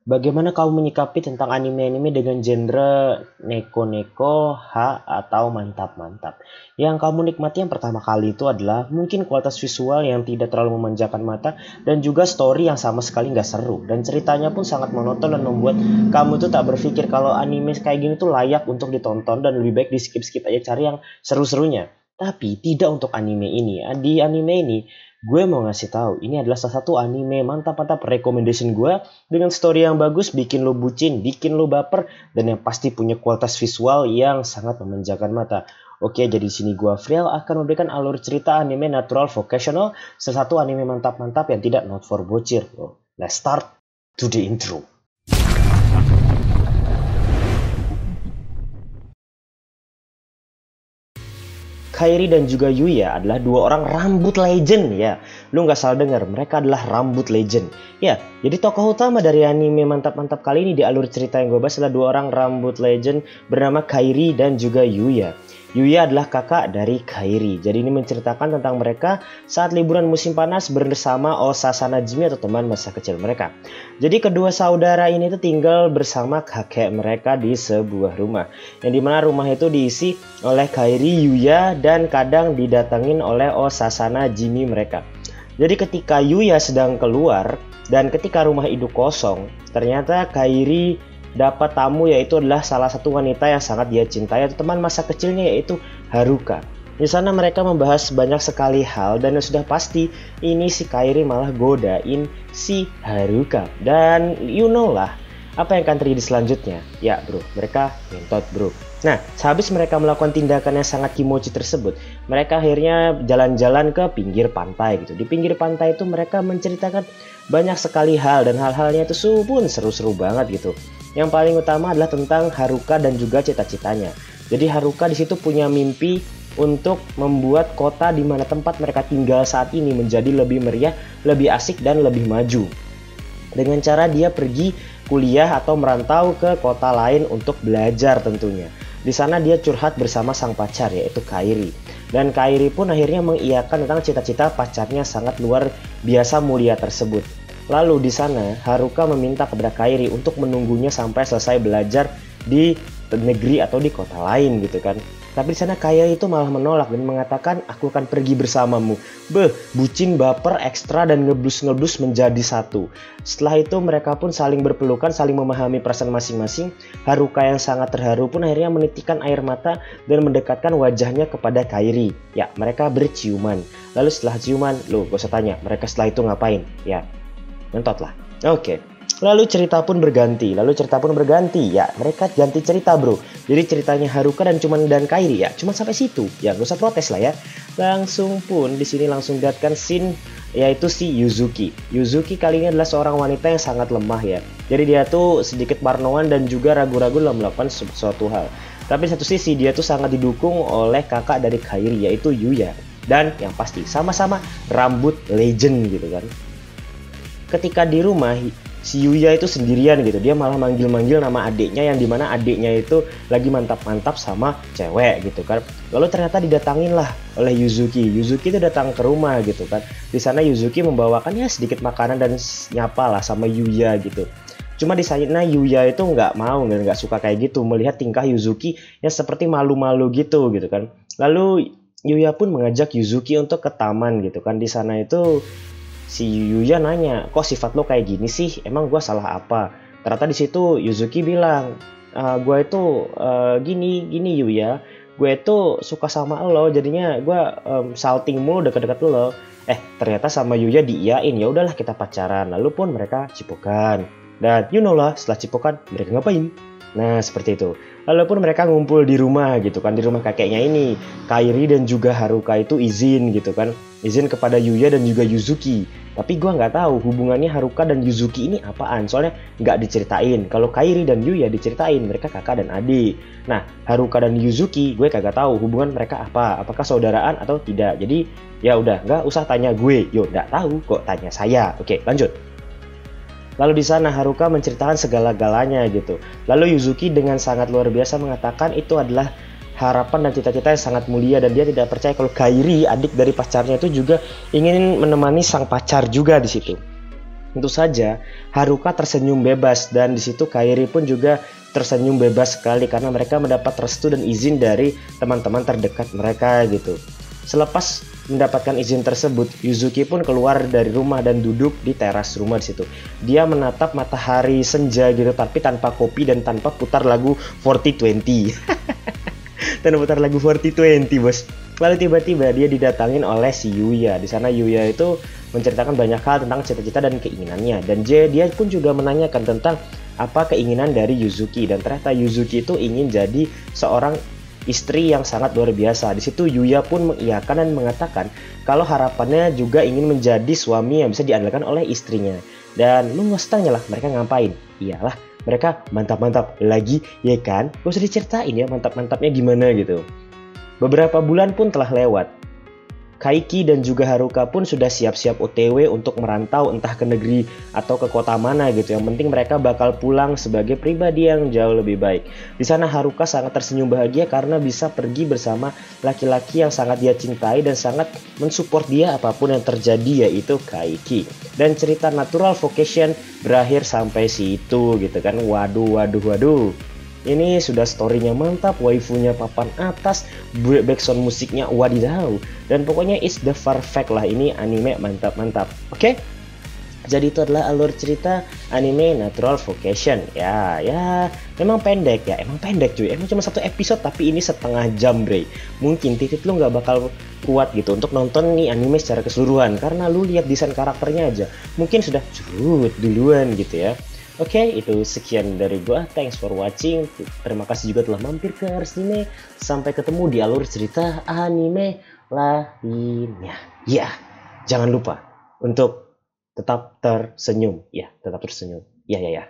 Bagaimana kamu menyikapi tentang anime-anime dengan genre neko-neko, atau mantap-mantap? Yang kamu nikmati yang pertama kali itu adalah mungkin kualitas visual yang tidak terlalu memanjakan mata dan juga story yang sama sekali nggak seru. Dan ceritanya pun sangat monoton dan membuat kamu tuh tak berpikir kalau anime kayak gini tuh layak untuk ditonton dan lebih baik di skip-skip aja cari yang seru-serunya. Tapi tidak untuk anime ini. Di anime ini gue mau ngasih tahu, ini adalah salah satu anime mantap-mantap recommendation gue dengan story yang bagus, bikin lo bucin, bikin lo baper, dan yang pasti punya kualitas visual yang sangat memanjakan mata. Oke, jadi di sini gue Friel akan memberikan alur cerita anime natural vocational, salah satu anime mantap-mantap yang tidak not for bocil. Let's start to the intro. Kairi dan juga Yuya adalah dua orang rambut legend ya. Lu nggak salah dengar, mereka adalah rambut legend. Ya, jadi tokoh utama dari anime mantap-mantap kali ini di alur cerita yang gue bahas adalah dua orang rambut legend bernama Kairi dan juga Yuya. Yuya adalah kakak dari Kairi. Jadi ini menceritakan tentang mereka saat liburan musim panas bersama Osasa Najimi atau teman masa kecil mereka. Jadi kedua saudara ini tuh tinggal bersama kakek mereka di sebuah rumah. Yang dimana rumah itu diisi oleh Kairi, Yuya, dan kadang didatengin oleh Osasa Najimi mereka. Jadi ketika Yuya sedang keluar dan ketika rumah itu kosong, ternyata Kairi dapat tamu yaitu adalah salah satu wanita yang sangat dia cintai atau teman masa kecilnya yaitu Haruka. Di sana mereka membahas banyak sekali hal dan sudah pasti ini si Kairi malah godain si Haruka. Dan you know lah apa yang akan terjadi selanjutnya. Ya bro, mereka ngentot bro. Nah, sehabis mereka melakukan tindakan yang sangat kimochi tersebut, mereka akhirnya jalan-jalan ke pinggir pantai gitu. Di pinggir pantai itu mereka menceritakan banyak sekali hal dan hal-halnya itu pun seru-seru banget gitu. Yang paling utama adalah tentang Haruka dan juga cita-citanya. Jadi Haruka di situ punya mimpi untuk membuat kota di mana tempat mereka tinggal saat ini menjadi lebih meriah, lebih asik dan lebih maju. Dengan cara dia pergi kuliah atau merantau ke kota lain untuk belajar tentunya. Di sana dia curhat bersama sang pacar yaitu Kairi. Dan Kairi pun akhirnya mengiyakan tentang cita-cita pacarnya sangat luar biasa mulia tersebut. Lalu di sana Haruka meminta kepada Kairi untuk menunggunya sampai selesai belajar di negeri atau di kota lain gitu kan. Tapi di sana Kairi itu malah menolak dan mengatakan aku akan pergi bersamamu. Bucin, baper, ekstra dan ngeblus menjadi satu. Setelah itu mereka pun saling berpelukan, saling memahami perasaan masing-masing. Haruka yang sangat terharu pun akhirnya menitikkan air mata dan mendekatkan wajahnya kepada Kairi. Ya, mereka berciuman. Lalu setelah ciuman, gak usah tanya, mereka setelah itu ngapain? Ya, ngentot lah. Oke. Lalu cerita pun berganti. Ya, mereka ganti cerita bro. Jadi ceritanya Haruka dan Kairi ya. Cuma sampai situ. Ya, gak usah protes lah ya. Langsung pun di sini langsung dilihatkan scene yaitu si Yuzuki. Yuzuki kali ini adalah seorang wanita yang sangat lemah ya. Jadi dia tuh sedikit parnoan dan juga ragu-ragu dalam melakukan suatu hal. Tapi satu sisi dia tuh sangat didukung oleh kakak dari Kairi yaitu Yuya. Dan yang pasti sama-sama rambut legend gitu kan. Ketika di rumah si Yuya itu sendirian gitu, dia malah manggil-manggil nama adiknya yang dimana adiknya itu lagi mantap-mantap sama cewek gitu kan. Lalu ternyata didatangin lah oleh Yuzuki. Yuzuki itu datang ke rumah gitu kan. Di sana Yuzuki membawakan ya sedikit makanan dan nyapa lah sama Yuya gitu. Cuma di sana Yuya itu nggak suka kayak gitu melihat tingkah Yuzuki yang seperti malu-malu gitu kan. Lalu Yuya pun mengajak Yuzuki untuk ke taman gitu kan. Di sana itu si Yuya nanya, kok sifat lo kayak gini sih? Emang gue salah apa? Ternyata di situ Yuzuki bilang, gue itu gini Yuya, gue itu suka sama lo, jadinya gue salting mulu deket-deket lo. Ternyata sama Yuya diiyain, ya udahlah kita pacaran. Lalu pun mereka cipokan. Dan you know lah, setelah cipokan mereka ngapain? Nah seperti itu. Lalu pun mereka ngumpul di rumah gitu kan, di rumah kakeknya ini. Kairi dan juga Haruka itu izin gitu kan, izin kepada Yuya dan juga Yuzuki. Tapi gue nggak tahu hubungannya Haruka dan Yuzuki ini apaan, soalnya nggak diceritain. Kalau Kairi dan Yuya diceritain mereka kakak dan adik. Nah Haruka dan Yuzuki gue kagak tahu hubungan mereka apa, apakah saudaraan atau tidak. Jadi ya udah nggak usah tanya gue, yo nggak tahu kok tanya saya. Oke lanjut. Lalu di sana Haruka menceritakan segala-galanya gitu. Lalu Yuzuki dengan sangat luar biasa mengatakan itu adalah harapan dan cita-cita yang sangat mulia dan dia tidak percaya kalau Kairi, adik dari pacarnya itu juga ingin menemani sang pacar juga di situ. Tentu saja Haruka tersenyum bebas dan di situ Kairi pun juga tersenyum bebas sekali karena mereka mendapat restu dan izin dari teman-teman terdekat mereka gitu. Selepas mendapatkan izin tersebut, Yuzuki pun keluar dari rumah dan duduk di teras rumah di situ. Dia menatap matahari senja gitu tapi tanpa kopi dan tanpa putar lagu 4020. Dan putar lagu 4020 bos. Lalu tiba-tiba dia didatangin oleh si Yuya. Di sana Yuya itu menceritakan banyak hal tentang cita-cita dan keinginannya. Dan dia pun juga menanyakan tentang apa keinginan dari Yuzuki. Dan ternyata Yuzuki itu ingin jadi seorang istri yang sangat luar biasa. Di situ Yuya pun mengiyakan dan mengatakan kalau harapannya juga ingin menjadi suami yang bisa diandalkan oleh istrinya. Dan lu nggak usah tanya lah mereka ngapain. Iyalah, mereka mantap-mantap lagi ya kan. Gak usah diceritain ya mantap-mantapnya gimana gitu. Beberapa bulan pun telah lewat. Kaiki dan juga Haruka pun sudah siap-siap OTW untuk merantau entah ke negeri atau ke kota mana gitu. Yang penting mereka bakal pulang sebagai pribadi yang jauh lebih baik. Di sana Haruka sangat tersenyum bahagia karena bisa pergi bersama laki-laki yang sangat dia cintai dan sangat mensupport dia apapun yang terjadi, yaitu Kaiki. Dan cerita Natural Vocation berakhir sampai situ gitu kan. Waduh. Ini sudah storynya mantap, waifunya papan atas, backsound musiknya wadidaw. Dan pokoknya it's the perfect lah, ini anime mantap-mantap. Oke? Jadi itu adalah alur cerita anime Natural Vocation. Ya, memang pendek ya, emang pendek cuy. Emang cuma 1 episode tapi ini setengah jam bre. Mungkin titik lu nggak bakal kuat gitu untuk nonton nih anime secara keseluruhan. Karena lu lihat desain karakternya aja, mungkin sudah curut duluan gitu ya. Oke, itu sekian dari gua. Thanks for watching. Terima kasih juga telah mampir ke Arsine. Sampai ketemu di alur cerita anime lainnya. Ya, jangan lupa untuk tetap tersenyum. Ya, tetap tersenyum. Ya.